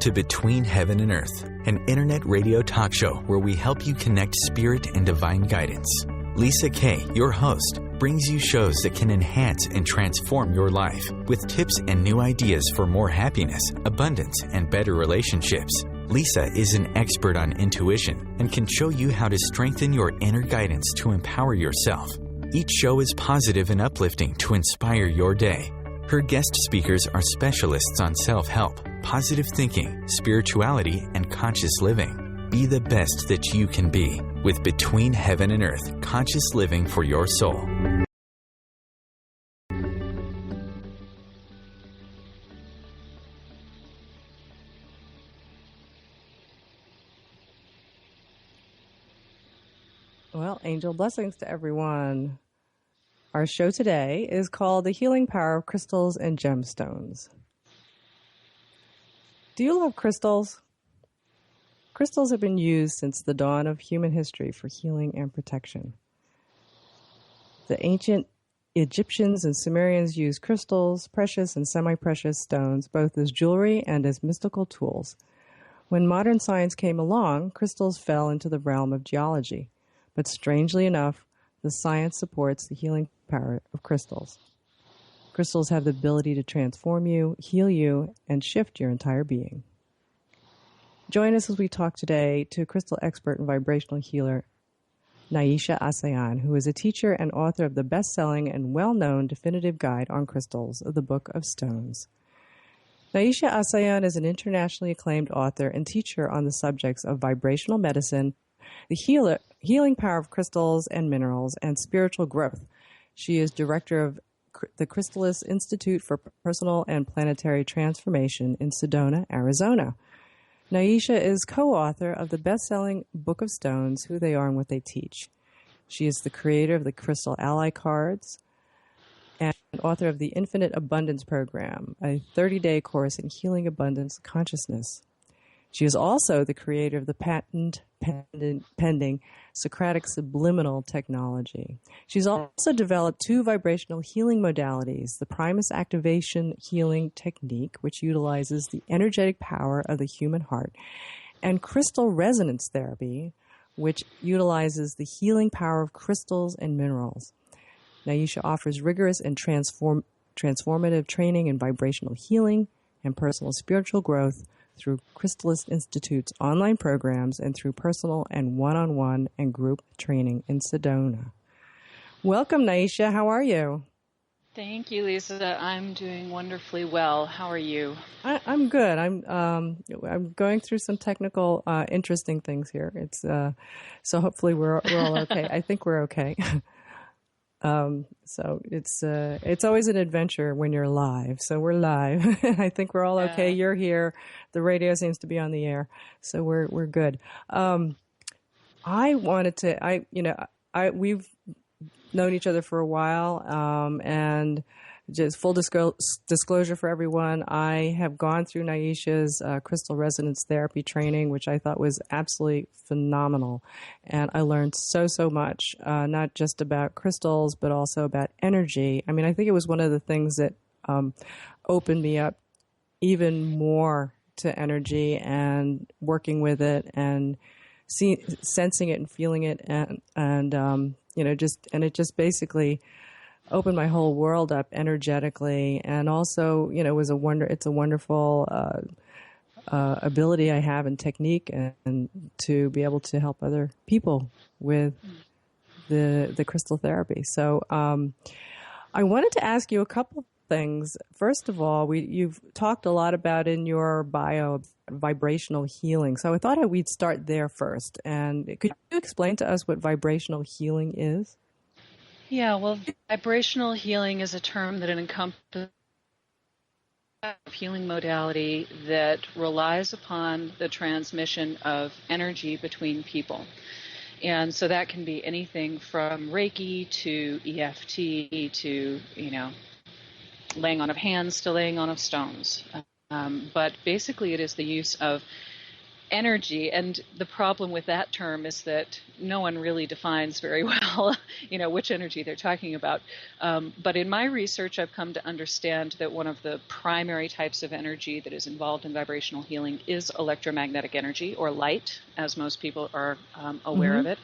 to Between Heaven and Earth, an internet radio talk show where we help you connect spirit and divine guidance. Lisa Kay, your host, brings you shows that can enhance and transform your life with tips and new ideas for more happiness, abundance, and better relationships. Lisa is an expert on intuition and can show you how to strengthen your inner guidance to empower yourself. Each show is positive and uplifting to inspire your day. Her guest speakers are specialists on self-help, positive thinking, spirituality, and conscious living. Be the best that you can be with Between Heaven and Earth, conscious living for your soul. Well, angel blessings to everyone. Our show today is called The Healing Power of Crystals and Gemstones. Do you love crystals? Crystals have been used since the dawn of human history for healing and protection. The ancient Egyptians and Sumerians used crystals, precious and semi-precious stones, both as jewelry and as mystical tools. When modern science came along, crystals fell into the realm of geology. But strangely enough, the science supports the healing power of crystals. Crystals have the ability to transform you, heal you, and shift your entire being. Join us as we talk today to crystal expert and vibrational healer, Naisha Ahsian, who is a teacher and author of the best-selling and well-known definitive guide on crystals of the Book of Stones. Naisha Ahsian is an internationally acclaimed author and teacher on the subjects of vibrational medicine, the healing power of crystals and minerals, and spiritual growth. She is director of the Crystallis Institute for Personal and Planetary Transformation in Sedona, Arizona. Naisha is co-author of the best-selling Book of Stones, Who They Are and What They Teach. She is the creator of the Crystal Ally Cards and author of the Infinite Abundance Program, a 30-day course in healing abundance consciousness. She is also the creator of the patent-pending Socratic subliminal technology. She's also developed two vibrational healing modalities, the Primus Activation Healing Technique, which utilizes the energetic power of the human heart, and Crystal Resonance Therapy, which utilizes the healing power of crystals and minerals. Naisha offers rigorous and transformative training in vibrational healing and personal spiritual growth through Crystallis Institute's online programs and through personal and one-on-one and group training in Sedona. Welcome, Naisha. How are you? Thank you, Lisa. I'm doing wonderfully well. How are you? I'm good. I'm going through some technical, interesting things here. It's so hopefully we're all okay. I think we're okay. So it's always an adventure when you're live. So we're live. I think we're all okay. You're here. The radio seems to be on the air. So we're good. We've known each other for a while. And just full disclosure for everyone, I have gone through Naisha's crystal resonance therapy training, which I thought was absolutely phenomenal. And I learned so much, not just about crystals, but also about energy. I mean, I think it was one of the things that opened me up even more to energy and working with it and sensing it and feeling it. And it just basically opened my whole world up energetically, and also, it's a wonderful ability I have and technique, and to be able to help other people with the crystal therapy. So, I wanted to ask you a couple things. First of all, you've talked a lot about in your bio vibrational healing. So I thought we'd start there first. And could you explain to us what vibrational healing is? Yeah, well, vibrational healing is a term that encompasses a healing modality that relies upon the transmission of energy between people. And so that can be anything from Reiki to EFT to, laying on of hands to laying on of stones. But basically it is the use of energy. And the problem with that term is that no one really defines very well, which energy they're talking about. But in my research, I've come to understand that one of the primary types of energy that is involved in vibrational healing is electromagnetic energy, or light, as most people are aware of it.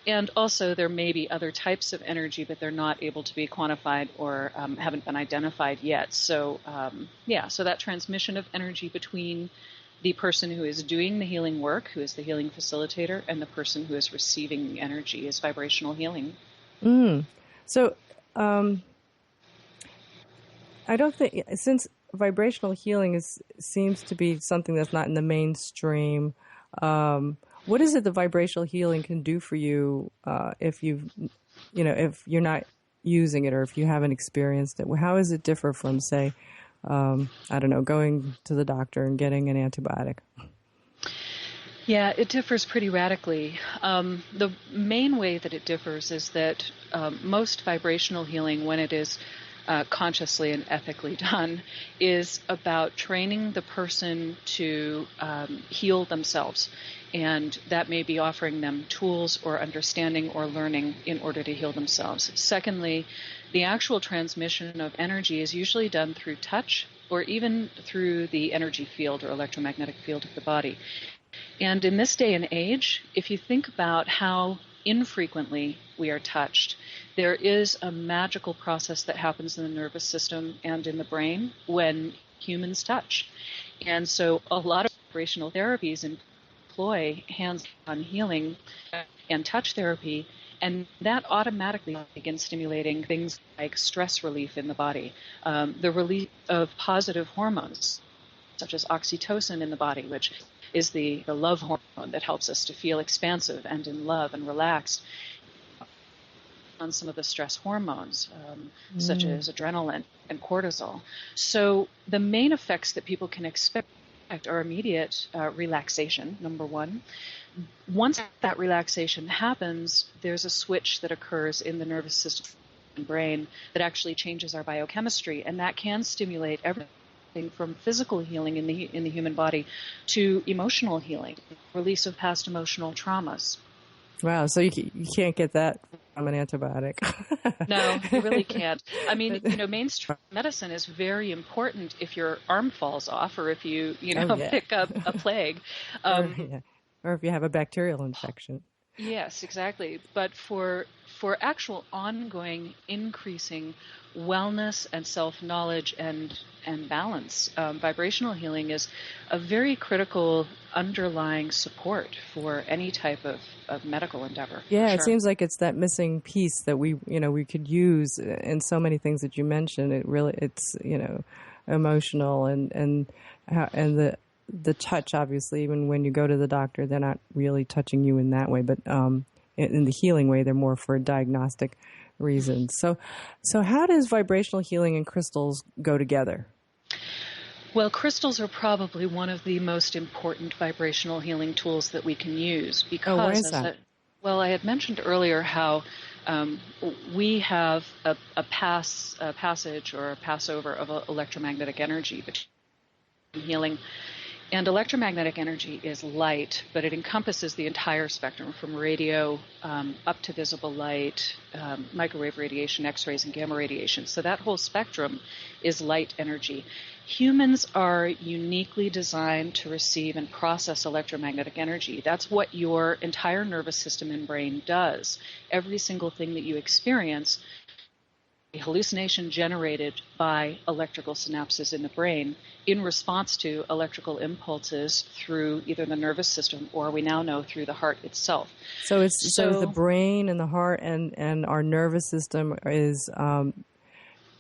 And also there may be other types of energy, but they're not able to be quantified or haven't been identified yet. So, so that transmission of energy between the person who is doing the healing work, who is the healing facilitator, and the person who is receiving the energy is vibrational healing. So I don't think, since vibrational healing seems to be something that's not in the mainstream, what is it that vibrational healing can do for you if if you're not using it or if you haven't experienced it? How does it differ from, say, going to the doctor and getting an antibiotic? Yeah, it differs pretty radically. The main way that it differs is that most vibrational healing, when it is consciously and ethically done, is about training the person to heal themselves. And that may be offering them tools or understanding or learning in order to heal themselves. Secondly, the actual transmission of energy is usually done through touch or even through the energy field or electromagnetic field of the body. And in this day and age, if you think about how infrequently we are touched, there is a magical process that happens in the nervous system and in the brain when humans touch. And so a lot of vibrational therapies employ hands-on healing and touch therapy, and that automatically begins stimulating things like stress relief in the body, the release of positive hormones, such as oxytocin in the body, which is the love hormone that helps us to feel expansive and in love and relaxed, on some of the stress hormones, such as adrenaline and cortisol. So the main effects that people can expect are immediate relaxation, number one. Once that relaxation happens, there's a switch that occurs in the nervous system and brain that actually changes our biochemistry, and that can stimulate everything from physical healing in the human body to emotional healing, release of past emotional traumas. Wow, so you can't get that from an antibiotic. No, you really can't. I mean, mainstream medicine is very important if your arm falls off or if you pick up a plague. Or if you have a bacterial infection. Yes, exactly. But for actual ongoing increasing wellness and self-knowledge and balance, vibrational healing is a very critical underlying support for any type of medical endeavor. Yeah, sure. It seems like it's that missing piece that we could use in so many things that you mentioned. It's emotional and the touch, obviously, even when you go to the doctor, they're not really touching you in that way, but in the healing way, they're more for diagnostic reasons. So how does vibrational healing and crystals go together? Well, crystals are probably one of the most important vibrational healing tools that we can use because, why is that? I had mentioned earlier how we have a passage or a passover of electromagnetic energy between healing. And electromagnetic energy is light, but it encompasses the entire spectrum from radio up to visible light, microwave radiation, X-rays, and gamma radiation. So that whole spectrum is light energy. Humans are uniquely designed to receive and process electromagnetic energy. That's what your entire nervous system and brain does. Every single thing that you experience, a hallucination generated by electrical synapses in the brain in response to electrical impulses through either the nervous system or we now know through the heart itself. So the brain and the heart and our nervous system is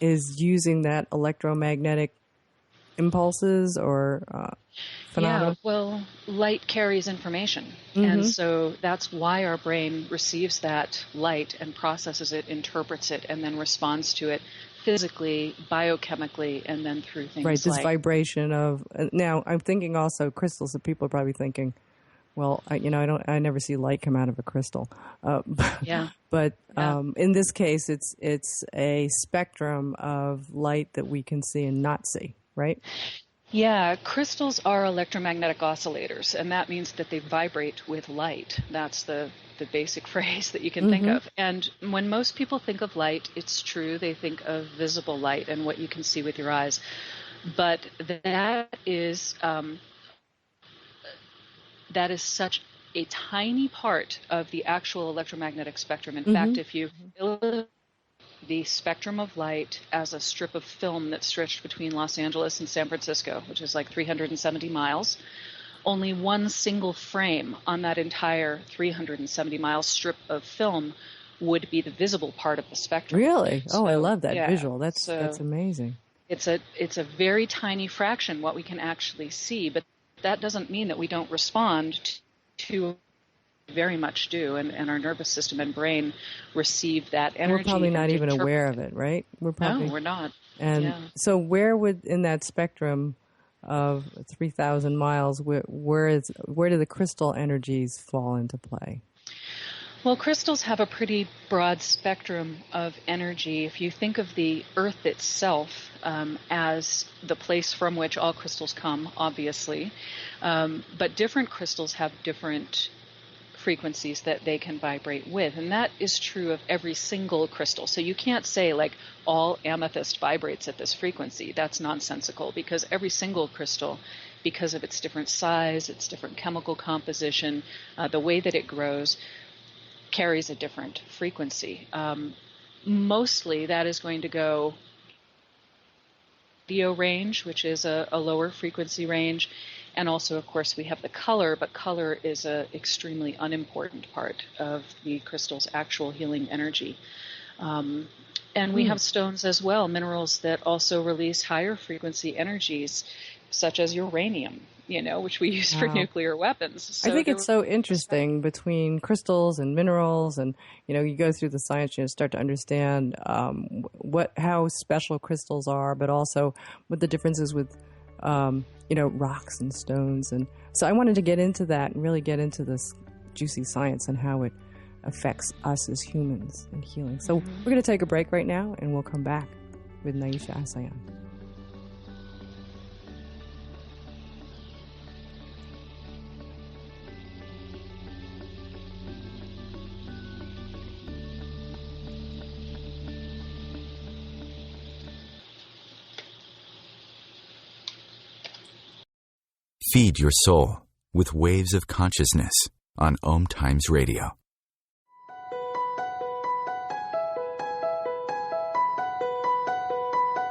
using that electromagnetic impulses or phenomena? Yeah, well, light carries information. Mm-hmm. And so that's why our brain receives that light and processes it, interprets it, and then responds to it physically, biochemically, and then through things like... Right, this vibration of... Now, I'm thinking also crystals, that people are probably thinking, well, I never see light come out of a crystal. Yeah. But in this case, it's a spectrum of light that we can see and not see, right? Yeah, crystals are electromagnetic oscillators, and that means that they vibrate with light. That's the basic phrase that you can think of. And when most people think of light, it's true, they think of visible light and what you can see with your eyes. But that is such a tiny part of the actual electromagnetic spectrum. In fact, if you the spectrum of light as a strip of film that's stretched between Los Angeles and San Francisco, which is like 370 miles, only one single frame on that entire 370-mile strip of film would be the visible part of the spectrum. Really? So, I love that visual. So that's amazing. It's a very tiny fraction what we can actually see, but that doesn't mean that we don't respond to very much do, and our nervous system and brain receive that energy. We're probably not even aware of it, right? No, we're not. And so where would, in that spectrum of 3,000 miles, where do the crystal energies fall into play? Well, crystals have a pretty broad spectrum of energy. If you think of the Earth itself as the place from which all crystals come, obviously, but different crystals have different frequencies that they can vibrate with, and that is true of every single crystal. So you can't say like all amethyst vibrates at this frequency. That's nonsensical, because every single crystal, because of its different size, its different chemical composition, the way that it grows, carries a different frequency. Mostly that is going to go radio range, which is a lower frequency range. And also, of course, we have the color, but color is an extremely unimportant part of the crystal's actual healing energy. And we have stones as well, minerals that also release higher frequency energies, such as uranium, which we use for nuclear weapons. So I think it's so interesting between crystals and minerals, and you go through the science, you start to understand how special crystals are, but also what the differences with rocks and stones. And so I wanted to get into that and really get into this juicy science and how it affects us as humans in healing. So we're going to take a break right now, and we'll come back with Naisha Ahsian. Feed your soul with waves of consciousness on OMTimes Radio.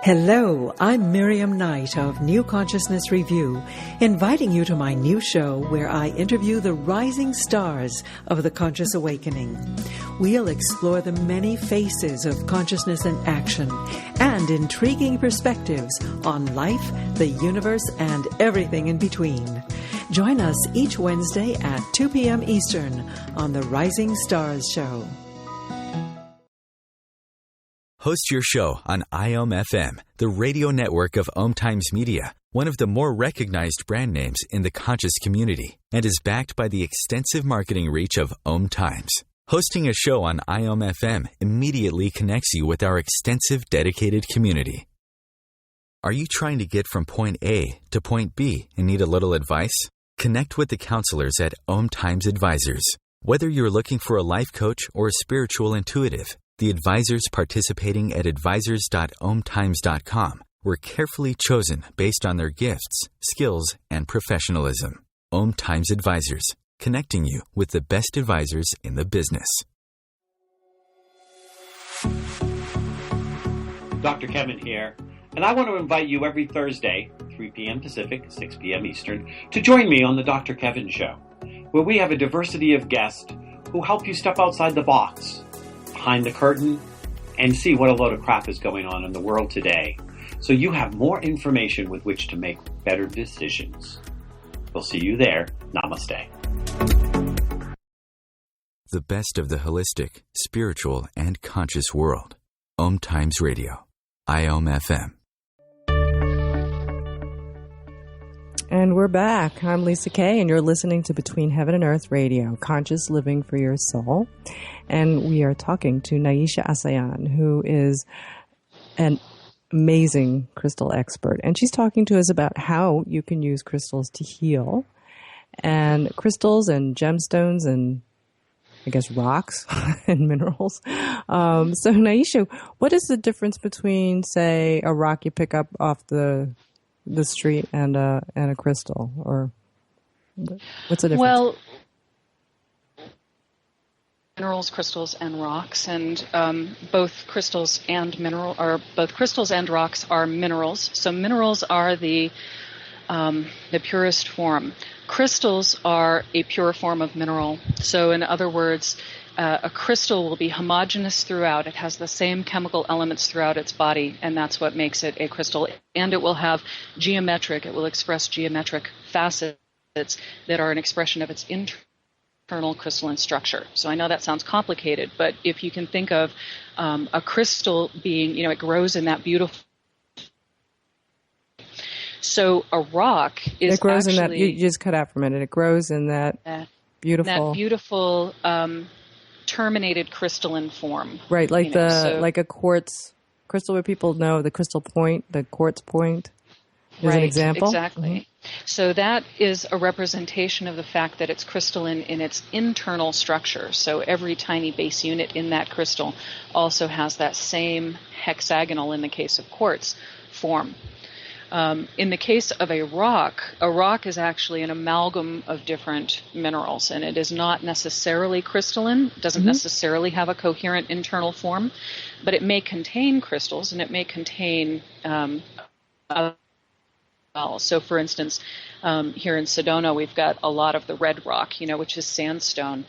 Hello, I'm Miriam Knight of New Consciousness Review, inviting you to my new show where I interview the rising stars of the conscious awakening. We'll explore the many faces of consciousness in action and intriguing perspectives on life, the universe, and everything in between. Join us each Wednesday at 2 p.m. Eastern on the Rising Stars Show. Host your show on IOM-FM, the radio network of OMTimes Media, one of the more recognized brand names in the conscious community, and is backed by the extensive marketing reach of OMTimes. Hosting a show on IOM-FM immediately connects you with our extensive dedicated community. Are you trying to get from point A to point B and need a little advice? Connect with the counselors at OMTimes Advisors. Whether you're looking for a life coach or a spiritual intuitive, the advisors participating at advisors.omtimes.com were carefully chosen based on their gifts, skills, and professionalism. OMTimes Advisors, connecting you with the best advisors in the business. Dr. Kevin here, and I want to invite you every Thursday, 3 p.m. Pacific, 6 p.m. Eastern, to join me on the Dr. Kevin Show, where we have a diversity of guests who help you step outside the box, behind the curtain, and see what a load of crap is going on in the world today, so you have more information with which to make better decisions. We'll see you there. Namaste. The best of the holistic, spiritual, and conscious world. OMTimes Radio. IOM-FM. And we're back. I'm Lisa Kay, and you're listening to Between Heaven and Earth Radio, Conscious Living for Your Soul. And we are talking to Naisha Ahsian, who is an amazing crystal expert, and she's talking to us about how you can use crystals to heal, and crystals and gemstones and I guess rocks and minerals. So Naisha, what is the difference between, say, a rock you pick up off the street and a crystal, or what's the difference? Well, minerals, crystals, and rocks, and both crystals and rocks are minerals. So minerals are the purest form. Crystals are a pure form of mineral. So in other words, a crystal will be homogeneous throughout. It has the same chemical elements throughout its body, and that's what makes it a crystal. And it will have it will express geometric facets that are an expression of its internal crystalline structure. So I know that sounds complicated, but if you can think of a crystal being, it grows in that beautiful. So a rock is actually, in that. You just cut out for a minute. It grows in that beautiful, terminated crystalline form. Right, like like a quartz crystal, where people know the crystal point, the quartz point. Is an example. Exactly. Mm-hmm. So that is a representation of the fact that it's crystalline in its internal structure. So every tiny base unit in that crystal also has that same hexagonal, in the case of quartz, form. In the case of a rock is actually an amalgam of different minerals, and it is not necessarily crystalline, doesn't necessarily have a coherent internal form, but it may contain crystals, and it may contain so, for instance, here in Sedona, we've got a lot of the red rock, which is sandstone.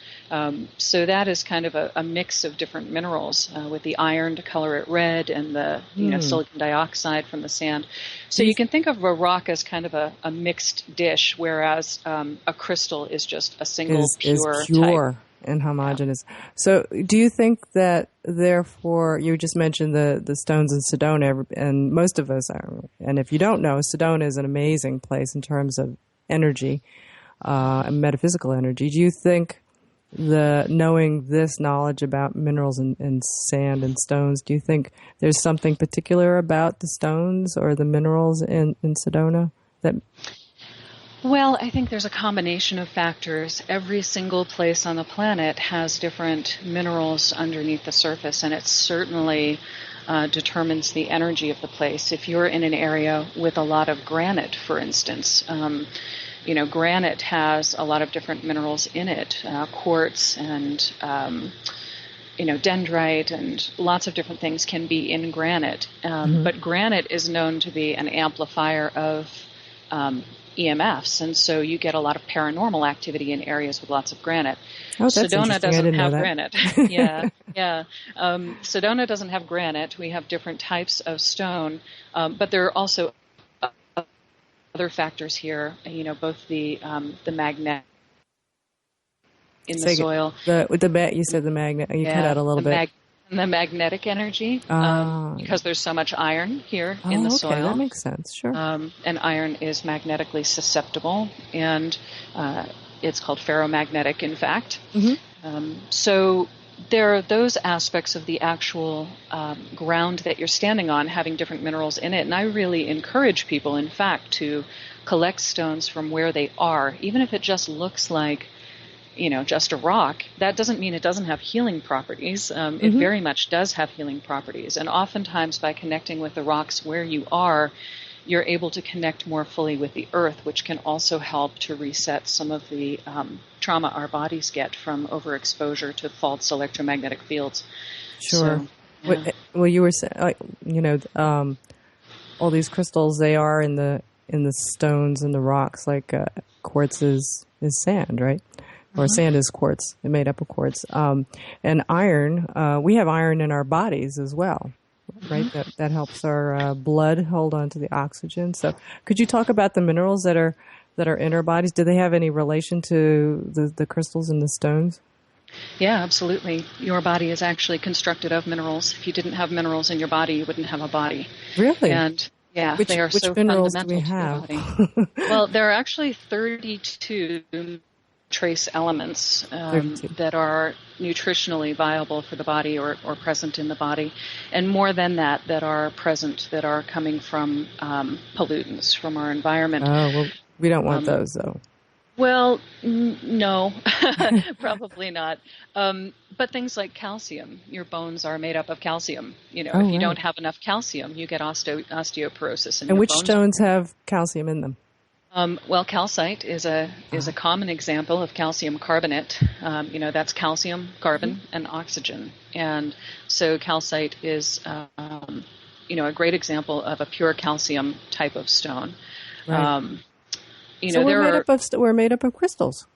So that is kind of a mix of different minerals with the iron to color it red and the silicon dioxide from the sand. So you can think of a rock as kind of a mixed dish, whereas a crystal is just a single pure type. And homogeneous. Yeah. So do you think that, therefore, you just mentioned the stones in Sedona, and most of us are, and if you don't know, Sedona is an amazing place in terms of energy, metaphysical energy. Do you think knowing this knowledge about minerals and sand and stones, do you think there's something particular about the stones or the minerals in Sedona that... Well, I think there's a combination of factors. Every single place on the planet has different minerals underneath the surface, and it certainly determines the energy of the place. If you're in an area with a lot of granite, for instance, granite has a lot of different minerals in it, quartz and dendrite, and lots of different things can be in granite. But granite is known to be an amplifier of EMFs, and so you get a lot of paranormal activity in areas with lots of granite. Oh, that's Sedona doesn't have granite. Yeah. Sedona doesn't have granite. We have different types of stone, but there are also other factors here. Both the magnet in the soil. You said the magnet. You cut out a little bit. The magnetic energy, because there's so much iron here in the soil. Okay, that makes sense, sure. And iron is magnetically susceptible, and it's called ferromagnetic, in fact. So there are those aspects of the actual ground that you're standing on having different minerals in it, and I really encourage people, in fact, to collect stones from where they are, even if it just looks like just a rock. That doesn't mean it doesn't have healing properties. It very much does have healing properties. And oftentimes by connecting with the rocks where you are, you're able to connect more fully with the earth, which can also help to reset some of the trauma our bodies get from overexposure to false electromagnetic fields. Sure. So, yeah. Well, you were saying, all these crystals, they are in the stones and the rocks, like quartz is sand, right? Or sand is quartz, made up of quartz. And iron, we have iron in our bodies as well, right? That helps our blood hold on to the oxygen. So could you talk about the minerals that are in our bodies? Do they have any relation to the crystals and the stones? Yeah, absolutely. Your body is actually constructed of minerals. If you didn't have minerals in your body, you wouldn't have a body. Really? And yeah, which they are so minerals fundamental do we have? to your body. Well, there are actually 32 trace elements 32. that are nutritionally viable for the body or present in the body, and more than that, that are present, that are coming from pollutants from our environment. Oh, well, we don't want those, though. Well, no, probably not. But things like calcium, your bones are made up of calcium. You know, if you don't have enough calcium, you get osteoporosis. And which stones have calcium in them? Well, calcite is a common example of calcium carbonate. That's calcium, carbon, and oxygen. And so calcite is, a great example of a pure calcium type of stone. Right. We're made up of crystals.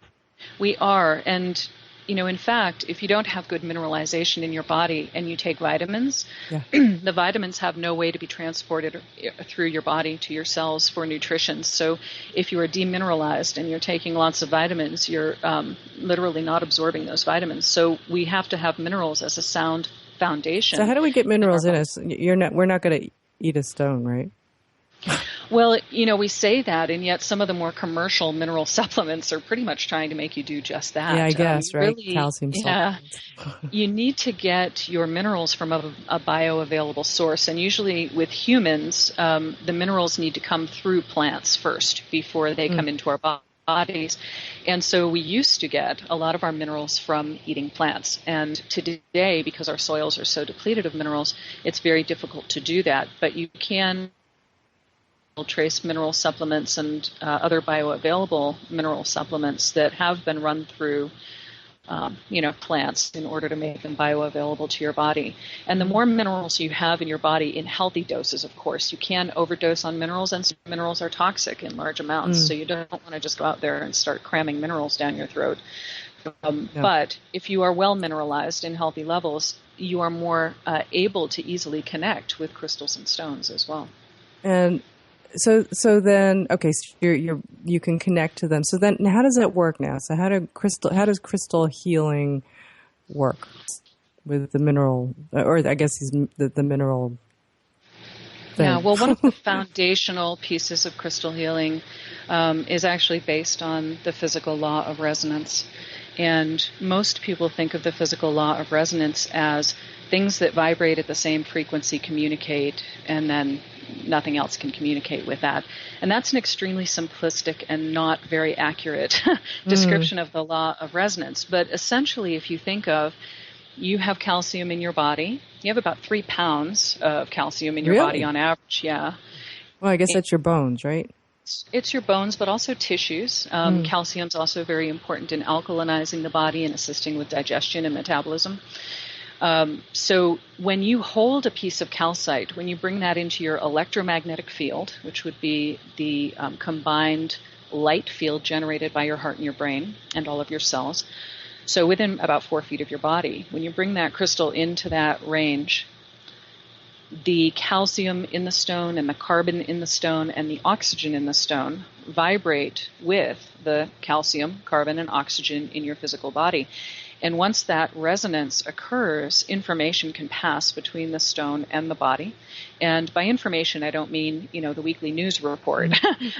We are, and in fact, if you don't have good mineralization in your body and you take vitamins, the vitamins have no way to be transported through your body to your cells for nutrition. So if you are demineralized and you're taking lots of vitamins, you're literally not absorbing those vitamins. So we have to have minerals as a sound foundation. So how do we get minerals in us? We're not going to eat a stone, right? Well, we say that, and yet some of the more commercial mineral supplements are pretty much trying to make you do just that. Yeah, I guess, right? Really, Calcium supplements. You need to get your minerals from a bioavailable source, and usually with humans, the minerals need to come through plants first before they come into our bodies. And so we used to get a lot of our minerals from eating plants. And today, because our soils are so depleted of minerals, it's very difficult to do that. But you can trace mineral supplements and other bioavailable mineral supplements that have been run through plants in order to make them bioavailable to your body. And the more minerals you have in your body in healthy doses, of course, you can overdose on minerals, and some minerals are toxic in large amounts. So you don't want to just go out there and start cramming minerals down your throat. But if you are well mineralized in healthy levels, you are more able to easily connect with crystals and stones as well. And so then, okay, so you can connect to them. So then, how does that work now? So how does crystal healing work with the mineral, or I guess the mineral thing? Yeah, well, one of the foundational pieces of crystal healing is actually based on the physical law of resonance. And most people think of the physical law of resonance as things that vibrate at the same frequency communicate, and then nothing else can communicate with that. And that's an extremely simplistic and not very accurate description of the law of resonance. But essentially, if you think of, you have calcium in your body, you have about 3 pounds of calcium in your body on average, yeah. Well, I guess that's your bones, right? It's your bones, but also tissues. Calcium's also very important in alkalinizing the body and assisting with digestion and metabolism. So when you hold a piece of calcite, when you bring that into your electromagnetic field, which would be the combined light field generated by your heart and your brain and all of your cells, so within about 4 feet of your body, when you bring that crystal into that range, the calcium in the stone and the carbon in the stone and the oxygen in the stone vibrate with the calcium, carbon, and oxygen in your physical body. And once that resonance occurs, information can pass between the stone and the body. And by information, I don't mean, the weekly news report.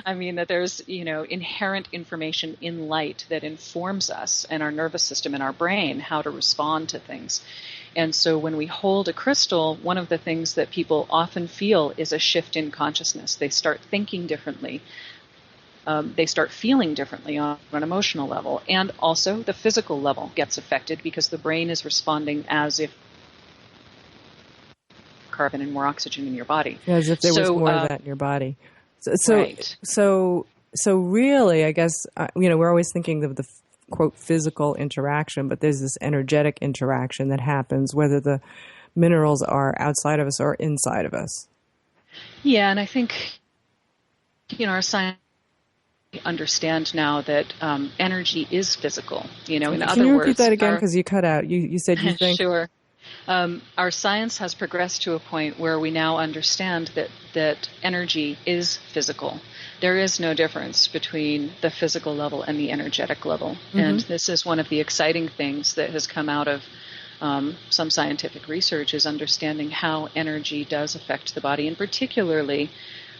I mean that there's, inherent information in light that informs us and our nervous system and our brain how to respond to things. And so when we hold a crystal, one of the things that people often feel is a shift in consciousness. They start thinking differently. They start feeling differently on an emotional level. And also the physical level gets affected because the brain is responding as if carbon and more oxygen in your body. Yeah, as if there was more of that in your body. So really, I guess, we're always thinking of the quote physical interaction, but there's this energetic interaction that happens whether the minerals are outside of us or inside of us. Yeah, and I think, our science understand now that energy is physical. In other words, can you repeat that again? Because you cut out. You said you think. Sure. Our science has progressed to a point where we now understand that energy is physical. There is no difference between the physical level and the energetic level. Mm-hmm. And this is one of the exciting things that has come out of some scientific research, is understanding how energy does affect the body, and particularly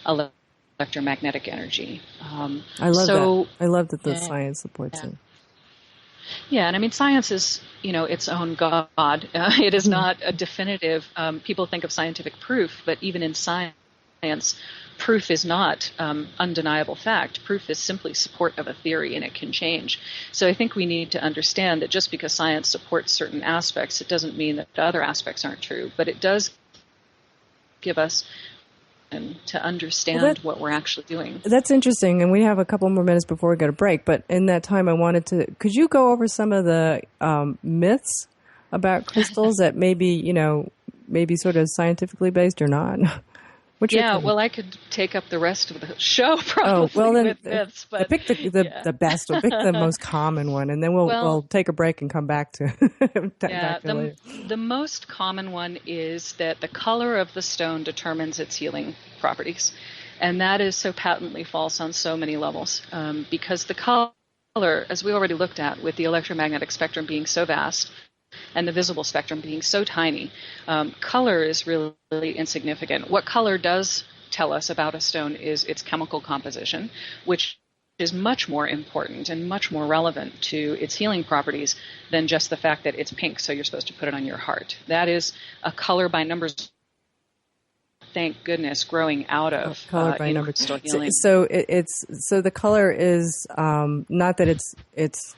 electromagnetic energy. I love that. I love that the science supports it. Yeah, and I mean, science is, its own God. It is not a definitive. People think of scientific proof, but even in science, proof is not undeniable fact. Proof is simply support of a theory, and it can change. So I think we need to understand that just because science supports certain aspects, it doesn't mean that other aspects aren't true, but it does give us to understand what we're actually doing. That's interesting, and we have a couple more minutes before we go to break, but in that time could you go over some of the myths about crystals that maybe sort of scientifically based or not? Well, I could take up the rest of the show probably with myths. But pick the best one. Pick the most common one, and then we'll take a break and come back to back to later. The most common one is that the color of the stone determines its healing properties. And that is so patently false on so many levels, because the color, as we already looked at, with the electromagnetic spectrum being so vast, and the visible spectrum being so tiny, color is really insignificant. What color does tell us about a stone is its chemical composition, which is much more important and much more relevant to its healing properties than just the fact that it's pink, so you're supposed to put it on your heart. That is a color by numbers, thank goodness, growing out of crystal healing. So the color is not that it's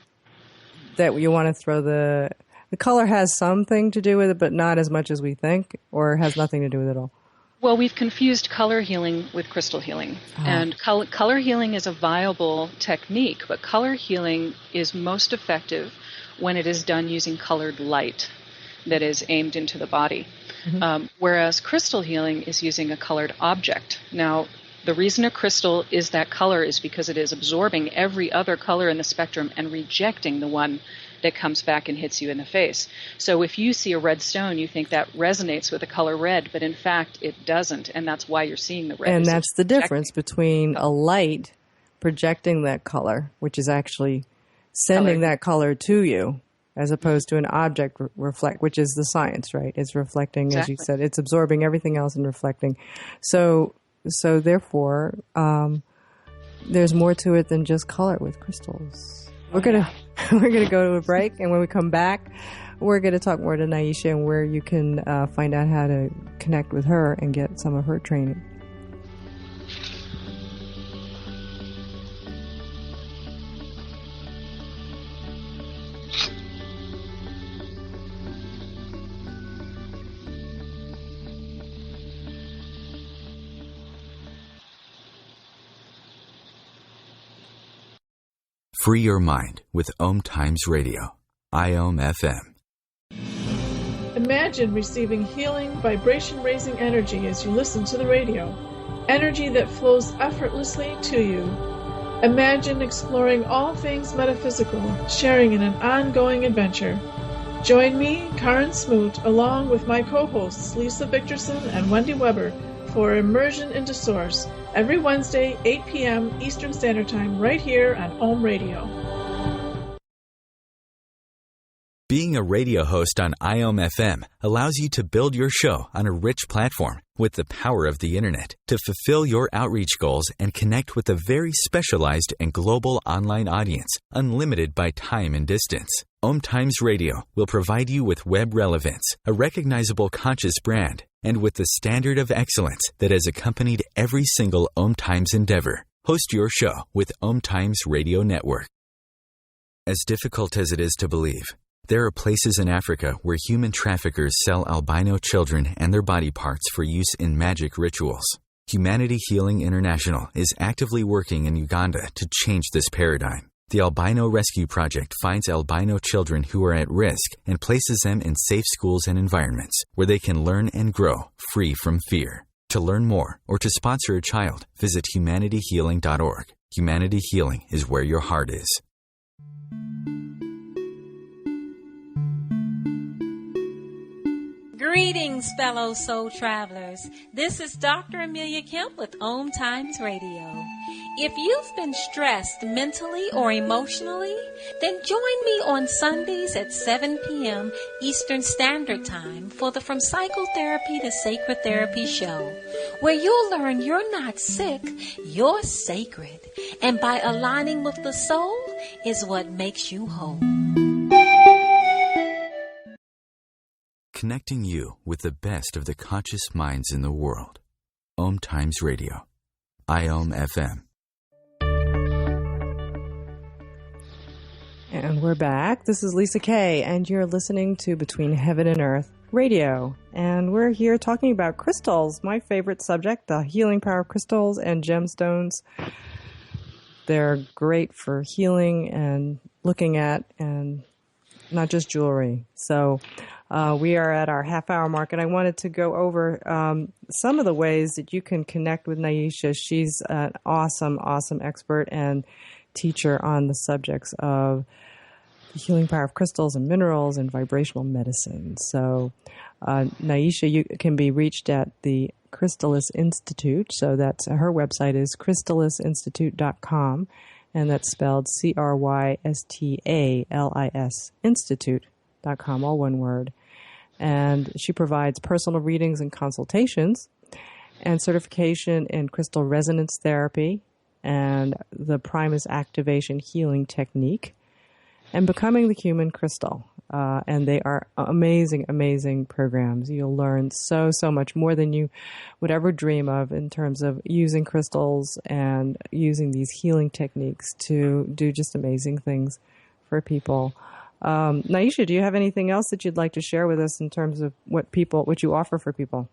that you want to throw the color has something to do with it, but not as much as we think, or has nothing to do with it at all. Well, we've confused color healing with crystal healing. And color healing is a viable technique, but color healing is most effective when it is done using colored light that is aimed into the body. Mm-hmm. Whereas crystal healing is using a colored object. Now, the reason a crystal is that color is because it is absorbing every other color in the spectrum and rejecting the one that comes back and hits you in the face. So if you see a red stone, you think that resonates with the color red, but in fact it doesn't, and that's why you're seeing the red. And that's the difference between a light projecting that color, which is actually sending that color to you, as opposed to an object reflect, which is the science, right? It's reflecting, as you said, it's absorbing everything else and reflecting. So therefore, there's more to it than just color with crystals. We're gonna go to a break, and when we come back, we're gonna talk more to Naisha and where you can find out how to connect with her and get some of her training. Free your mind with OMTimes Radio, IOM FM. Imagine receiving healing, vibration-raising energy as you listen to the radio. Energy that flows effortlessly to you. Imagine exploring all things metaphysical, sharing in an ongoing adventure. Join me, Karen Smoot, along with my co-hosts Lisa Victorson and Wendy Weber, for Immersion into Source, every Wednesday, 8 p.m. Eastern Standard Time, right here on OM Radio. Being a radio host on IOM FM allows you to build your show on a rich platform with the power of the Internet to fulfill your outreach goals and connect with a very specialized and global online audience, unlimited by time and distance. OMTimes Radio will provide you with web relevance, a recognizable conscious brand, and with the standard of excellence that has accompanied every single OMTimes endeavor. Host your show with OMTimes Radio Network. As difficult as it is to believe, there are places in Africa where human traffickers sell albino children and their body parts for use in magic rituals. Humanity Healing International is actively working in Uganda to change this paradigm. The Albino Rescue Project finds albino children who are at risk and places them in safe schools and environments where they can learn and grow free from fear. To learn more or to sponsor a child, visit humanityhealing.org. Humanity Healing is where your heart is. Greetings, fellow soul travelers. This is Dr. Amelia Kemp with OMTimes Radio. If you've been stressed mentally or emotionally, then join me on Sundays at 7 p.m. Eastern Standard Time for the From Psychotherapy to Sacred Therapy show, where you'll learn you're not sick, you're sacred. And by aligning with the soul, is what makes you whole. Connecting you with the best of the conscious minds in the world. OMTimes Radio. IOM FM. And we're back. This is Lisa Kay, and you're listening to Between Heaven and Earth Radio. And we're here talking about crystals, my favorite subject, the healing power of crystals and gemstones. They're great for healing and looking at, and not just jewelry. So we are at our half-hour mark, and I wanted to go over some of the ways that you can connect with Naisha. She's an awesome, awesome expert and teacher on the subjects of the healing power of crystals and minerals and vibrational medicine. So Naisha, you can be reached at the Chrystalis Institute. So that's her website is crystalisinstitute.com, and that's spelled CRYSTALIS Institute.com, all one word. And she provides personal readings and consultations and certification in crystal resonance therapy and the Primus activation healing technique and becoming the human crystal. And they are amazing, amazing programs. You'll learn so much more than you would ever dream of in terms of using crystals and using these healing techniques to do just amazing things for people. Naisha, do you have anything else that you'd like to share with us in terms of what you offer for people?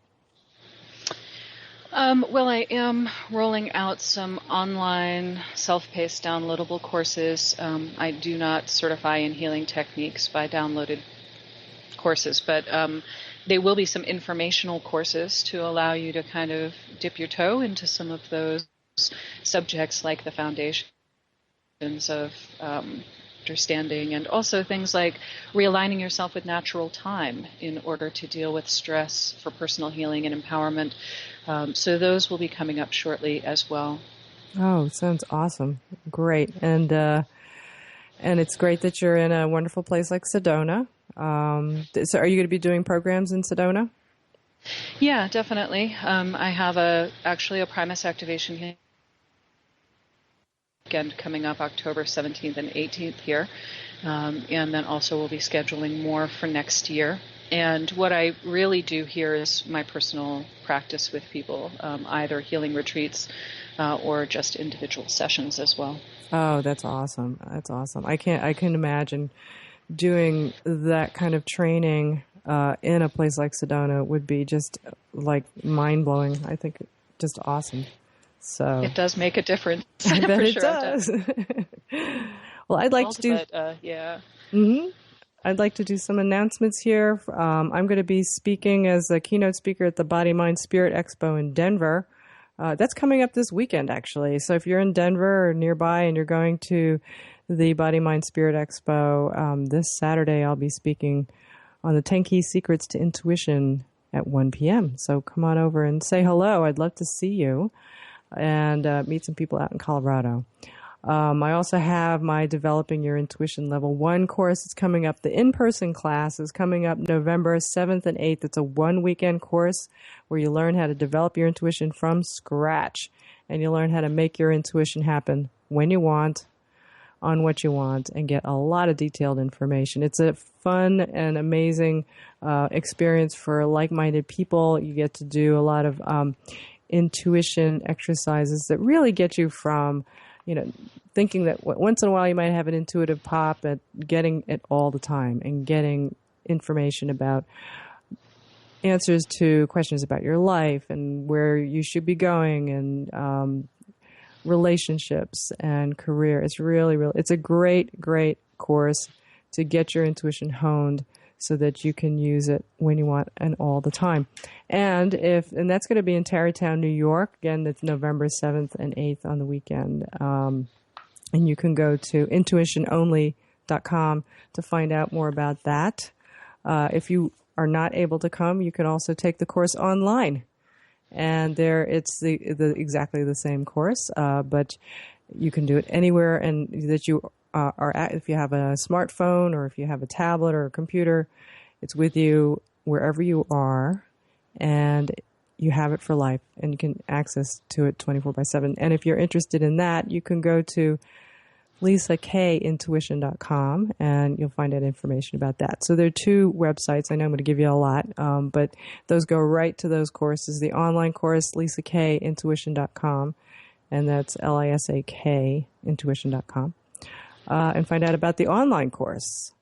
Well, I am rolling out some online self-paced downloadable courses. I do not certify in healing techniques by downloaded courses, but there will be some informational courses to allow you to kind of dip your toe into some of those subjects like the foundations of understanding, and also things like realigning yourself with natural time in order to deal with stress for personal healing and empowerment. So those will be coming up shortly as well. Oh, sounds awesome. Great. And it's great that you're in a wonderful place like Sedona. So are you going to be doing programs in Sedona? Yeah, definitely. I have actually a Primus activation weekend coming up October 17th and 18th here. And then also we'll be scheduling more for next year. And what I really do here is my personal practice with people, either healing retreats or just individual sessions as well. Oh, that's awesome. That's awesome. I can imagine doing that kind of training in a place like Sedona would be just like mind-blowing. I think just awesome. So it does make a difference. I bet it does. Well, I'd like to do... yeah. Mm-hmm. I'd like to do some announcements here. I'm going to be speaking as a keynote speaker at the Body, Mind, Spirit Expo in Denver. That's coming up this weekend, actually. So if you're in Denver or nearby and you're going to the Body, Mind, Spirit Expo, this Saturday I'll be speaking on the 10 Key Secrets to Intuition at 1 p.m. So come on over and say hello. I'd love to see you and meet some people out in Colorado. I also have my Developing Your Intuition Level 1 course. It's coming up. The in-person class is coming up November 7th and 8th. It's a one-weekend course where you learn how to develop your intuition from scratch. And you learn how to make your intuition happen when you want, on what you want, and get a lot of detailed information. It's a fun and amazing experience for like-minded people. You get to do a lot of intuition exercises that really get you from thinking that once in a while you might have an intuitive pop, at getting it all the time and getting information about answers to questions about your life and where you should be going and relationships and career. It's it's a great, great course to get your intuition honed so that you can use it when you want and all the time. And that's going to be in Tarrytown, New York. Again, that's November 7th and 8th on the weekend. And you can go to intuitiononly.com to find out more about that. If you are not able to come, you can also take the course online. And there it's exactly the same course, but you can do it anywhere and that you are at. If you have a smartphone or if you have a tablet or a computer, it's with you wherever you are, and you have it for life, and you can access to it 24/7. And if you're interested in that, you can go to lisakaintuition.com, and you'll find out information about that. So there are two websites. I know I'm going to give you a lot, but those go right to those courses. The online course, lisakaintuition.com, and that's LISAK intuition.com, and find out about the online course.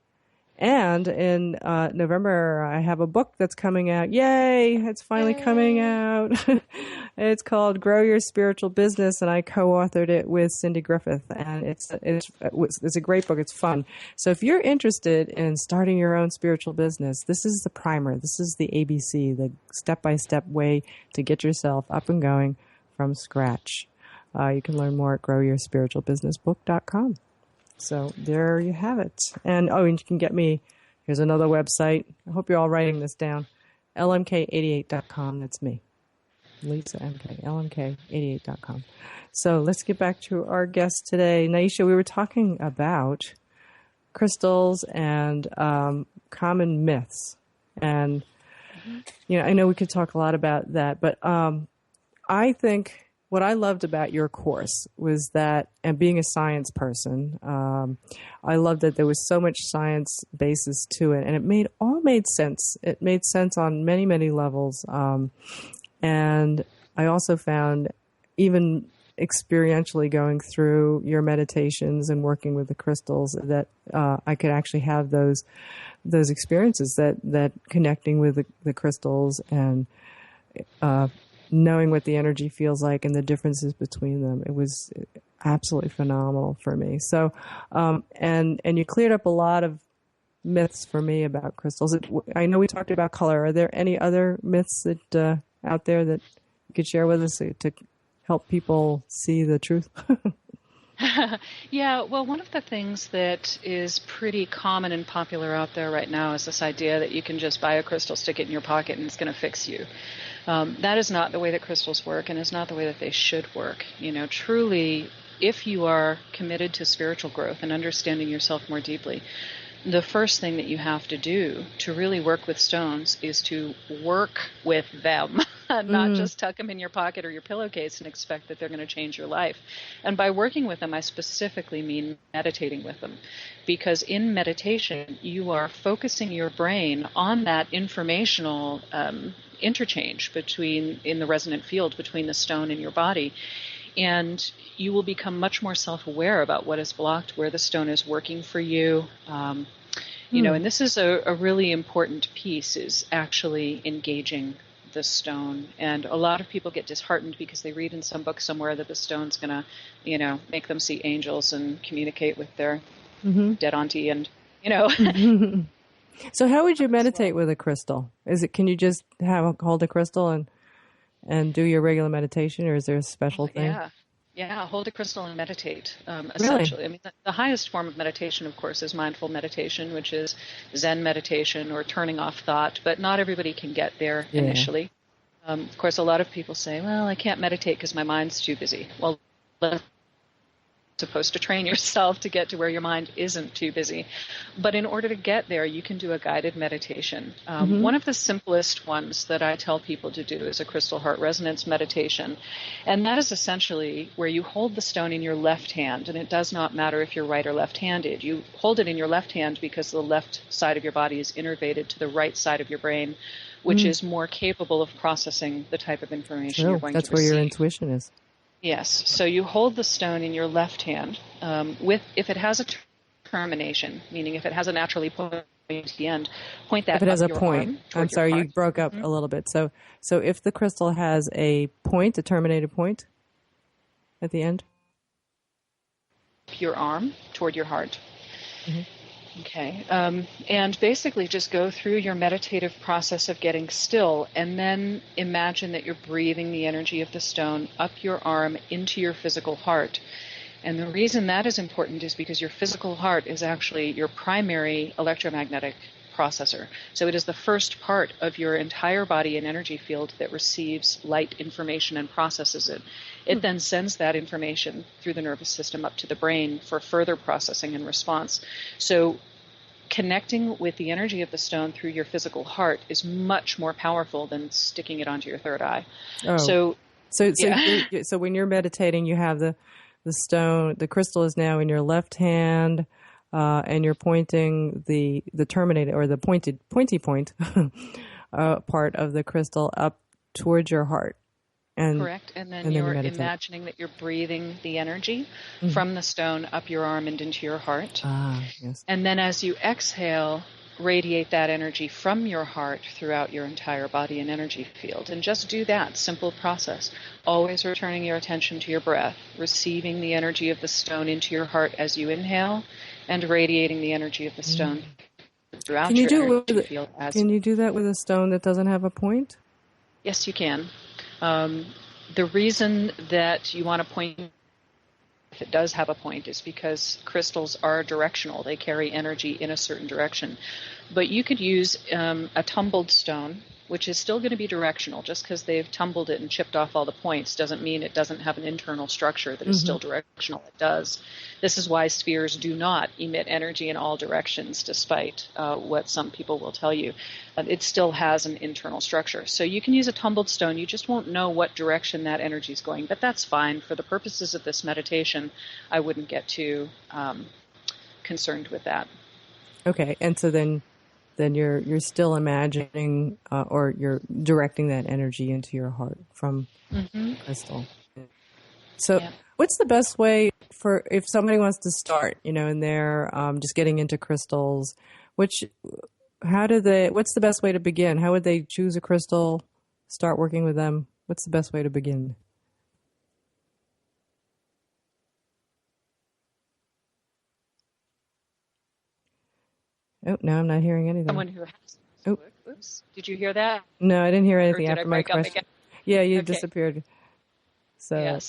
And in November, I have a book that's coming out. Yay! It's finally coming out. It's called Grow Your Spiritual Business, and I co-authored it with Cindy Griffith. And it's a great book. It's fun. So if you're interested in starting your own spiritual business, this is the primer. This is the ABC, the step-by-step way to get yourself up and going from scratch. You can learn more at growyourspiritualbusinessbook.com. So there you have it. And you can get me, here's another website. I hope you're all writing this down. LMK88.com. That's me. Lisa MK, LMK88.com. So let's get back to our guest today. Naisha, we were talking about crystals and common myths. And, I know we could talk a lot about that, but I think what I loved about your course was that, and being a science person, I loved that there was so much science basis to it, and it all made sense. It made sense on many, many levels. And I also found, even experientially going through your meditations and working with the crystals, that I could actually have those experiences, that connecting with the crystals and knowing what the energy feels like and the differences between them. It was absolutely phenomenal for me. So, and you cleared up a lot of myths for me about crystals. I know we talked about color. Are there any other myths that out there that you could share with us to help people see the truth? Yeah, well, one of the things that is pretty common and popular out there right now is this idea that you can just buy a crystal, stick it in your pocket, and it's going to fix you. That is not the way that crystals work, and is not the way that they should work. Truly, if you are committed to spiritual growth and understanding yourself more deeply, the first thing that you have to do to really work with stones is to work with them, not just tuck them in your pocket or your pillowcase and expect that they're going to change your life. And by working with them, I specifically mean meditating with them, because in meditation, you are focusing your brain on that informational interchange in the resonant field between the stone and your body. And you will become much more self-aware about what is blocked, where the stone is working for you. And this is a really important piece, is actually engaging the stone. And a lot of people get disheartened because they read in some book somewhere that the stone's going to, make them see angels and communicate with their dead auntie and, So how would you meditate with a crystal? Can you just hold a crystal and do your regular meditation, or is there a special thing? Yeah, hold a crystal and meditate, essentially. Really? I mean, the highest form of meditation, of course, is mindful meditation, which is Zen meditation or turning off thought, but not everybody can get there initially. Of course, a lot of people say, well, I can't meditate because my mind's too busy. Well, supposed to train yourself to get to where your mind isn't too busy. But in order to get there, you can do a guided meditation. One of the simplest ones that I tell people to do is a crystal heart resonance meditation. And that is essentially where you hold the stone in your left hand. And it does not matter if you're right or left-handed. You hold it in your left hand because the left side of your body is innervated to the right side of your brain, which is more capable of processing the type of information you're going to receive. That's where your intuition is. Yes. So you hold the stone in your left hand if it has a termination, meaning if it has a naturally pointy end, point that if it has up a your point. arm I'm sorry, you broke up a little bit. So if the crystal has a point, a terminated point at the end? Your arm toward your heart. Okay. And basically just go through your meditative process of getting still, and then imagine that you're breathing the energy of the stone up your arm into your physical heart. And the reason that is important is because your physical heart is actually your primary electromagnetic processor. So it is the first part of your entire body and energy field that receives light information and processes it. It then sends that information through the nervous system up to the brain for further processing and response. So connecting with the energy of the stone through your physical heart is much more powerful than sticking it onto your third eye. So when you're meditating, you have the the crystal is now in your left hand, and you're pointing the terminated or the pointy point part of the crystal up towards your heart. Correct. And then you're imagining that you're breathing the energy from the stone up your arm and into your heart. Yes. And then as you exhale, radiate that energy from your heart throughout your entire body and energy field. And just do that simple process. Always returning your attention to your breath, receiving the energy of the stone into your heart as you inhale, and radiating the energy of the stone throughout your energy field. Can you do that with a stone that doesn't have a point? Yes, you can. The reason that you want to point if it does have a point is because crystals are directional. They carry energy in a certain direction. But you could use a tumbled stone, which is still going to be directional. Just because they've tumbled it and chipped off all the points doesn't mean it doesn't have an internal structure that is still directional. It does. This is why spheres do not emit energy in all directions, despite what some people will tell you. It still has an internal structure. So you can use a tumbled stone. You just won't know what direction that energy is going. But that's fine. For the purposes of this meditation, I wouldn't get too concerned with that. Okay. And so then you're still imagining or you're directing that energy into your heart from crystal. So what's the best way for if somebody wants to start, and they're just getting into crystals, what's the best way to begin? How would they choose a crystal, start working with them? What's the best way to begin? Oh, now I'm not hearing anything. Someone who has Oops. Did you hear that? No, I didn't hear anything after my question. Yeah, you disappeared. So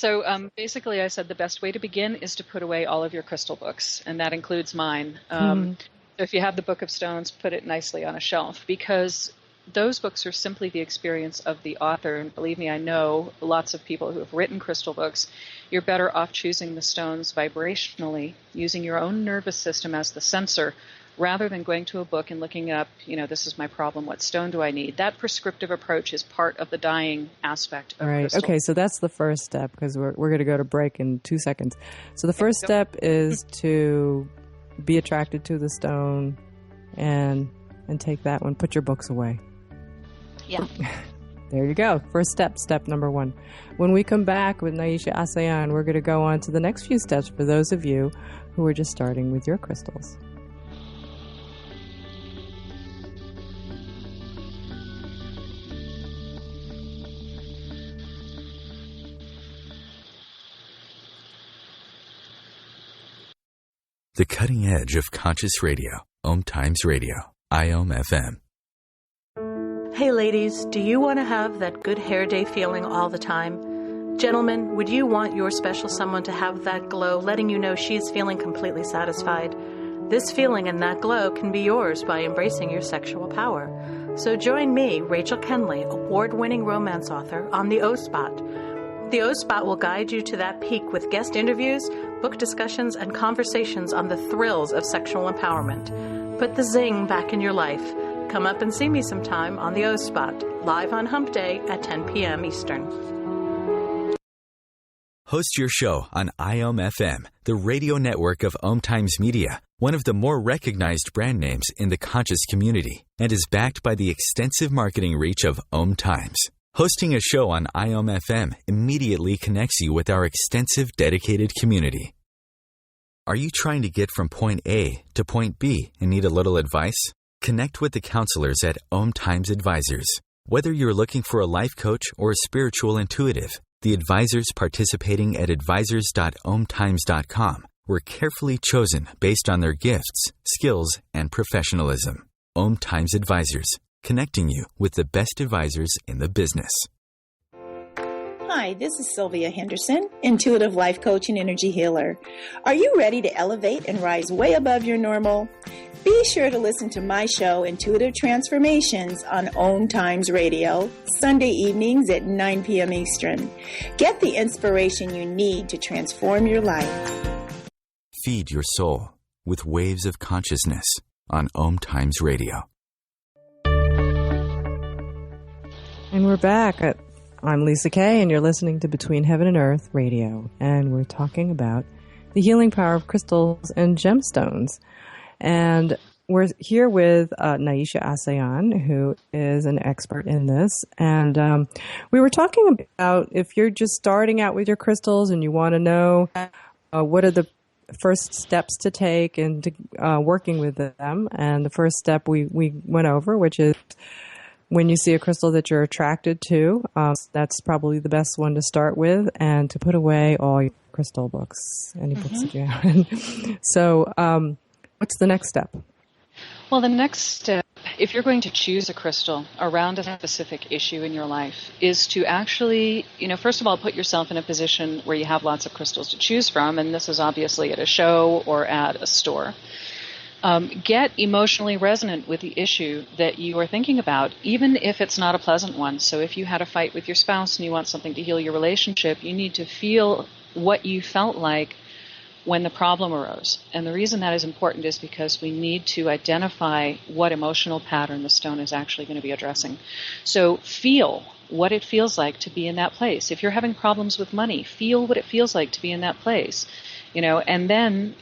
basically I said the best way to begin is to put away all of your crystal books, and that includes mine. So if you have the Book of Stones, put it nicely on a shelf, because those books are simply the experience of the author. And believe me, I know lots of people who have written crystal books. You're better off choosing the stones vibrationally, using your own nervous system as the sensor, rather than going to a book and looking up, this is my problem, what stone do I need? That prescriptive approach is part of the dying aspect of crystal. Okay, so that's the first step, because we're going to go to break in 2 seconds. So the first step is to be attracted to the stone and take that one. Put your books away. Yeah. There you go. First step number 1. When we come back with Naisha Ahsian, we're going to go on to the next few steps for those of you who are just starting with your crystals. The cutting edge of conscious radio. OMTimes Radio. IOM FM. Hey ladies, do you want to have that good hair day feeling all the time? Gentlemen, would you want your special someone to have that glow, letting you know she's feeling completely satisfied? This feeling and that glow can be yours by embracing your sexual power. So join me, Rachel Kenley, award-winning romance author, on the O-Spot. The O-Spot will guide you to that peak with guest interviews, book discussions, and conversations on the thrills of sexual empowerment. Put the zing back in your life. Come up and see me sometime on the O-Spot, live on Hump Day at 10 p.m. Eastern. Host your show on IOM FM, the radio network of OMTimes Media, one of the more recognized brand names in the conscious community, and is backed by the extensive marketing reach of OMTimes. Hosting a show on IOM FM immediately connects you with our extensive dedicated community. Are you trying to get from point A to point B and need a little advice? Connect with the counselors at OMTimes Advisors. Whether you're looking for a life coach or a spiritual intuitive, the advisors participating at advisors.omtimes.com were carefully chosen based on their gifts, skills, and professionalism. OMTimes Advisors, connecting you with the best advisors in the business. Hi, this is Sylvia Henderson, intuitive life coach and energy healer. Are you ready to elevate and rise way above your normal? Be sure to listen to my show, Intuitive Transformations, on OMTimes Radio, Sunday evenings at 9 p.m. Eastern. Get the inspiration you need to transform your life. Feed your soul with waves of consciousness on OMTimes Radio. And we're back I'm Lisa Kay, and you're listening to Between Heaven and Earth Radio, and we're talking about the healing power of crystals and gemstones. And we're here with Naisha Ahsian, who is an expert in this. And we were talking about if you're just starting out with your crystals and you want to know what are the first steps to take into working with them. And the first step we went over, which is when you see a crystal that you're attracted to, that's probably the best one to start with, and to put away all your crystal books, any books that you have. So what's the next step? Well, the next step, if you're going to choose a crystal around a specific issue in your life, is to actually, first of all, put yourself in a position where you have lots of crystals to choose from, and this is obviously at a show or at a store. Get emotionally resonant with the issue that you are thinking about, even if it's not a pleasant one. So if you had a fight with your spouse and you want something to heal your relationship, you need to feel what you felt like when the problem arose. And the reason that is important is because we need to identify what emotional pattern the stone is actually going to be addressing. So feel what it feels like to be in that place. If you're having problems with money, feel what it feels like to be in that place. And then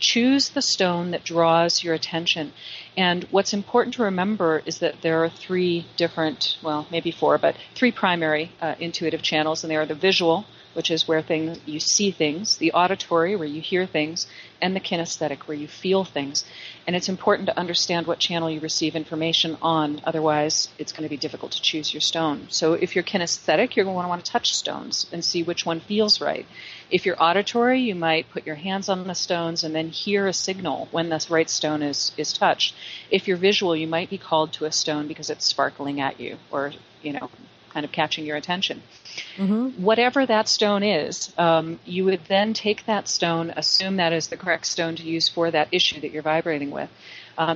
choose the stone that draws your attention. And what's important to remember is that there are three different, well, maybe four, but three primary intuitive channels, and they are the visual, which is where you see things, the auditory, where you hear things, and the kinesthetic, where you feel things. And it's important to understand what channel you receive information on, otherwise it's going to be difficult to choose your stone. So if you're kinesthetic, you're going to want to touch stones and see which one feels right. If you're auditory, you might put your hands on the stones and then hear a signal when the right stone is touched. If you're visual, you might be called to a stone because it's sparkling at you, or, kind of catching your attention. Mm-hmm. Whatever that stone is, you would then take that stone, assume that is the correct stone to use for that issue that you're vibrating with,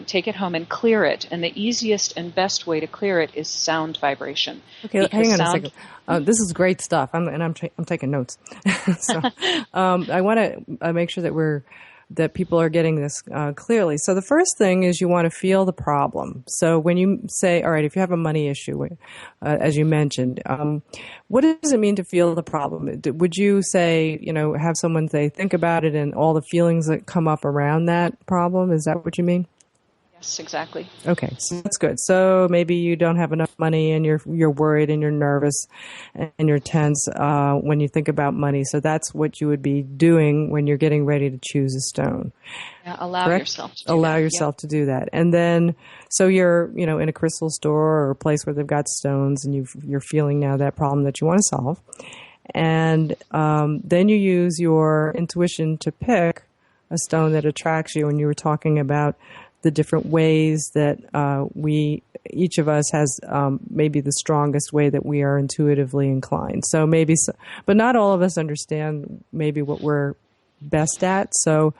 take it home and clear it. And the easiest and best way to clear it is sound vibration. Okay, hang on a second. This is great stuff. I'm taking notes. So I want to make sure that people are getting this clearly. So the first thing is you want to feel the problem. So when you say, all right, if you have a money issue, as you mentioned, what does it mean to feel the problem? Would you say, have someone say, think about it and all the feelings that come up around that problem? Is that what you mean? Yes, exactly. Okay, so that's good. So maybe you don't have enough money and you're worried and you're nervous and you're tense when you think about money. So that's what you would be doing when you're getting ready to choose a stone. Yeah, allow Correct? yourself to do allow that. yourself to do that. And then so you're in a crystal store or a place where they've got stones and you're feeling now that problem that you want to solve. And then you use your intuition to pick a stone that attracts you. And you were talking about the different ways that each of us has maybe the strongest way that we are intuitively inclined. So but not all of us understand maybe what we're best at. So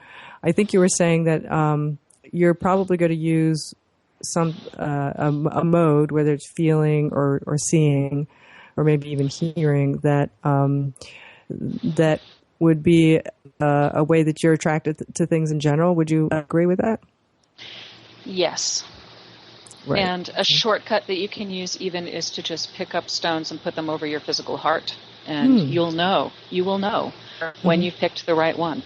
I think you were saying that you're probably going to use a mode, whether it's feeling or seeing, or maybe even hearing, that would be a way that you're attracted to things in general. Would you agree with that? Yes. Right. And a shortcut that you can use even is to just pick up stones and put them over your physical heart. And you will know when you've picked the right one.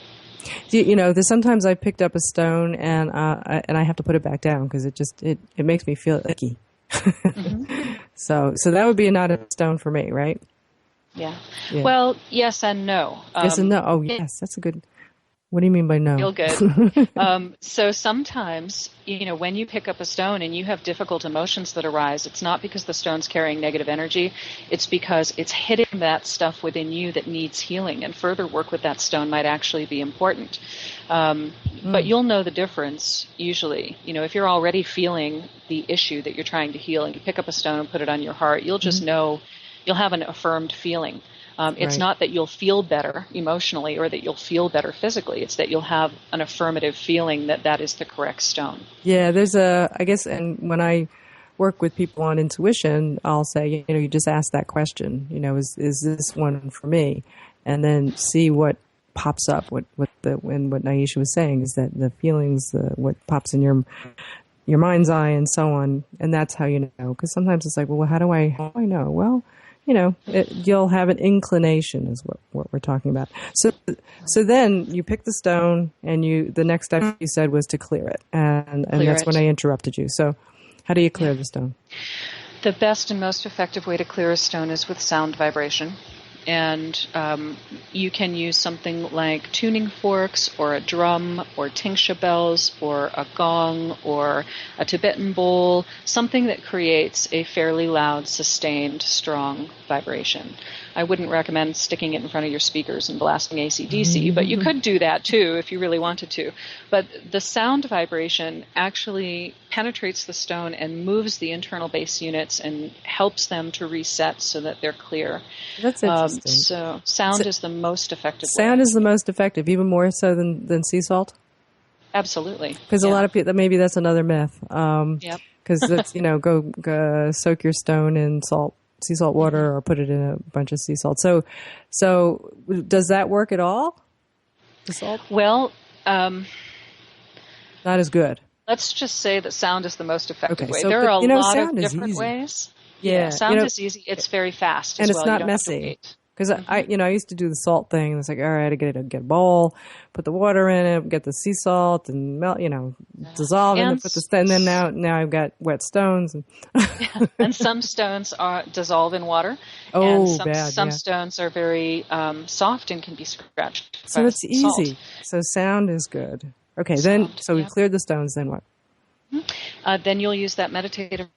There's sometimes I picked up a stone and I have to put it back down because it makes me feel icky. Mm-hmm. So that would be not a stone for me, right? Yeah. Well, yes and no. Yes and no. Oh, yes. That's a good... What do you mean by no? Feel good. So sometimes, when you pick up a stone and you have difficult emotions that arise, it's not because the stone's carrying negative energy. It's because it's hitting that stuff within you that needs healing, and further work with that stone might actually be important. But you'll know the difference usually. If you're already feeling the issue that you're trying to heal and you pick up a stone and put it on your heart, you'll just know, you'll have an affirmed feeling. It's not that you'll feel better emotionally or that you'll feel better physically. It's that you'll have an affirmative feeling that is the correct stone. Yeah, I guess, and when I work with people on intuition, I'll say, you just ask that question, is this one for me? And then see what pops up. What Naisha was saying is that the feelings, what pops in your mind's eye and so on. And that's how you know. Because sometimes it's like, well, how do I know? Well, you'll have an inclination is what we're talking about. So then you pick the stone, and the next step you said was to clear it, and that's when I interrupted you. So how do you clear the stone? The best and most effective way to clear a stone is with sound vibration. And you can use something like tuning forks or a drum or tingsha bells or a gong or a Tibetan bowl, something that creates a fairly loud, sustained, strong vibration. I wouldn't recommend sticking it in front of your speakers and blasting AC/DC, but you could do that too if you really wanted to. But the sound vibration actually penetrates the stone and moves the internal base units and helps them to reset so that they're clear. That's interesting. So sound is the most effective Sound way. is the most effective, even more so than sea salt? Absolutely. Because a lot of people, maybe that's another myth. Yep. Because that's, go soak your stone in sea salt water, or put it in a bunch of sea salt. So does that work at all? The salt? Well, not as good. Let's just say that sound is the most effective way. So, there are a lot of sound is different easy. ways. Yeah. Sound is easy. It's very fast and as it's well. not messy. Because I used to do the salt thing, and it's like, all right, I get a bowl, put the water in it, get the sea salt, and melt, dissolve in it, and then now I've got wet stones. And some stones dissolve in water. Oh, and some stones are very soft and can be scratched. So it's easy. Salt. So sound is good. Okay, we cleared the stones. Then what? Then you'll use that meditative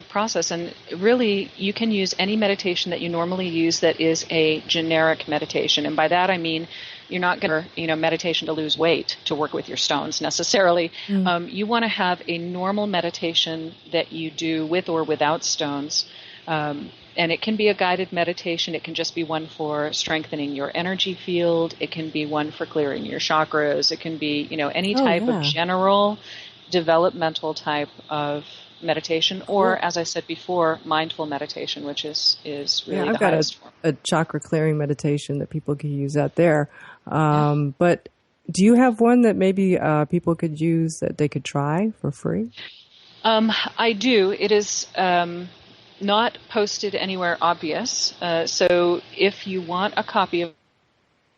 process, and really you can use any meditation that you normally use that is a generic meditation, and by that I mean you're not going to meditation to lose weight to work with your stones necessarily. You want to have a normal meditation that you do with or without stones, and it can be a guided meditation. It can just be one for strengthening your energy field. It can be one for clearing your chakras. It can be any type of general developmental type of meditation, or as I said before, mindful meditation, which is really the highest form. I've got a chakra clearing meditation that people can use out there. But do you have one that maybe people could use that they could try for free? I do. It is not posted anywhere obvious. So if you want a copy of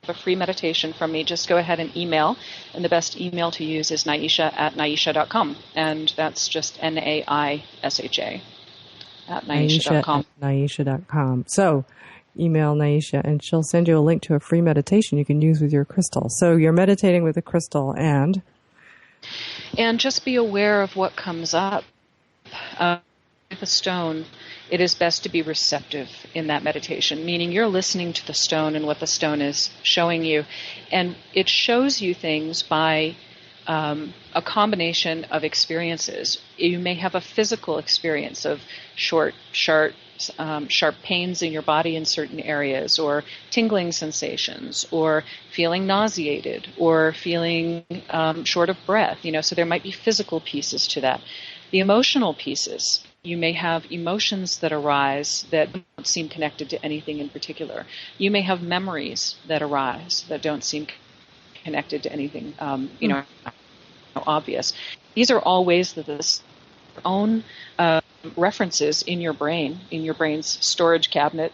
a free meditation from me, just go ahead and email. And the best email to use is Naisha@Naisha.com. And that's just Naisha @Naisha.com. Naisha.com. So email Naisha, and she'll send you a link to a free meditation you can use with your crystal. So you're meditating with a crystal and just be aware of what comes up. With a stone, it is best to be receptive in that meditation, meaning you're listening to the stone and what the stone is showing you. And it shows you things by a combination of experiences. You may have a physical experience of sharp pains in your body in certain areas, or tingling sensations, or feeling nauseated, or feeling short of breath. So there might be physical pieces to that. The emotional pieces, you may have emotions that arise that don't seem connected to anything in particular. You may have memories that arise that don't seem connected to anything, obvious. These are all ways that this own references in your brain's storage cabinet,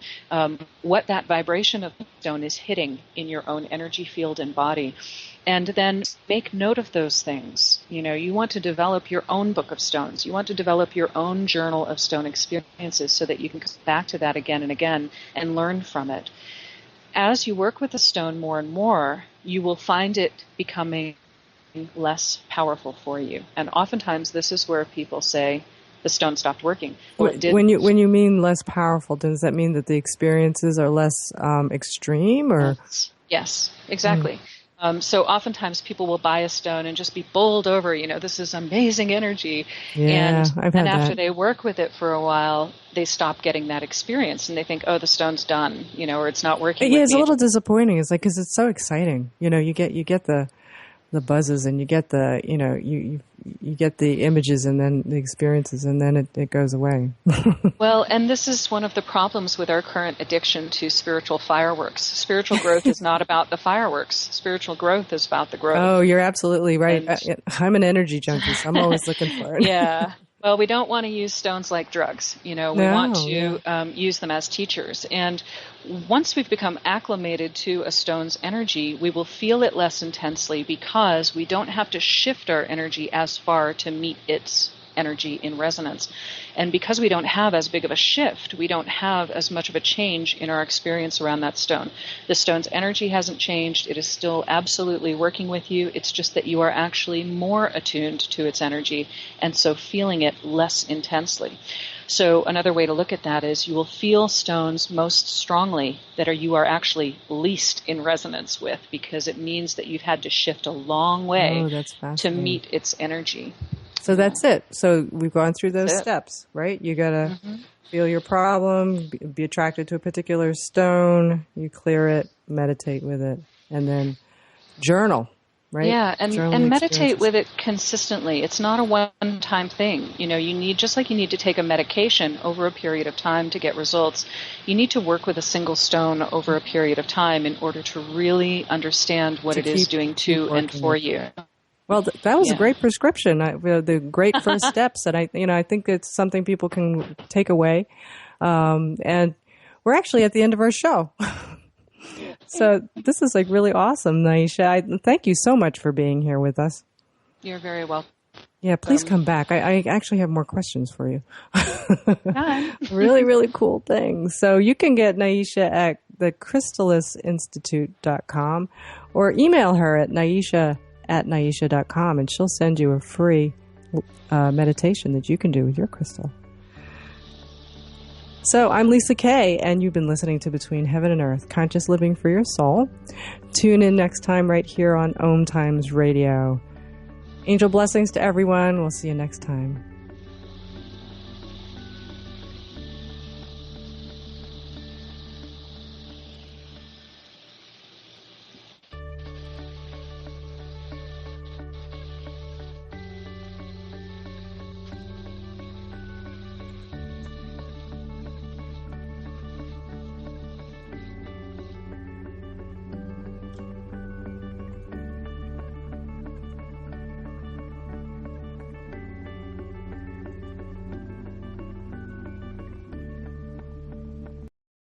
what that vibration of the stone is hitting in your own energy field and body. And then make note of those things. You want to develop your own book of stones. You want to develop your own journal of stone experiences so that you can come back to that again and again and learn from it. As you work with the stone more and more, you will find it becoming less powerful for you. And oftentimes this is where people say the stone stopped working. Well, it didn't. When you mean less powerful, does that mean that the experiences are less extreme? Or Yes, exactly. So oftentimes people will buy a stone and just be bowled over, this is amazing energy. Yeah, I've had and after that. they work with it for a while, they stop getting that experience and they think, oh, the stone's done, or it's not working. Yeah, it's a little disappointing. It's like, because it's so exciting. You get the buzzes, and you get the you get the images, and then the experiences, and then it goes away. Well, and this is one of the problems with our current addiction to spiritual fireworks. Spiritual growth is not about the fireworks. Spiritual growth is about the growth. Oh, you're absolutely right. I'm an energy junkie, so I'm always looking for it. Yeah. Well, we don't want to use stones like drugs. We want to use them as teachers. And once we've become acclimated to a stone's energy, we will feel it less intensely because we don't have to shift our energy as far to meet its energy in resonance. And because we don't have as big of a shift, we don't have as much of a change in our experience around that stone. The stone's energy hasn't changed. It is still absolutely working with you. It's just that you are actually more attuned to its energy and so feeling it less intensely. So another way to look at that is you will feel stones most strongly that you are actually least in resonance with, because it means that you've had to shift a long way to meet its energy. So that's it. So we've gone through those steps, right? You got to feel your problem, be attracted to a particular stone, you clear it, meditate with it, and then journal, right? Yeah, and meditate with it consistently. It's not a one-time thing. You need, just like you need to take a medication over a period of time to get results, you need to work with a single stone over a period of time in order to really understand what it is doing to and for you. Well, that was a great prescription. The great first steps, and I think it's something people can take away. And we're actually at the end of our show, so this is really awesome, Naisha. Thank you so much for being here with us. You're very welcome. Yeah, please come back. I actually have more questions for you. Really, really cool things. So you can get Naisha at thecrystalisinstitute.com or email her at naisha@naisha.com, and she'll send you a free meditation that you can do with your crystal. So I'm Lisa Kay, and you've been listening to Between Heaven and Earth, Conscious Living for Your Soul. Tune in next time right here on OMTimes Radio. Angel blessings to everyone. We'll see you next time.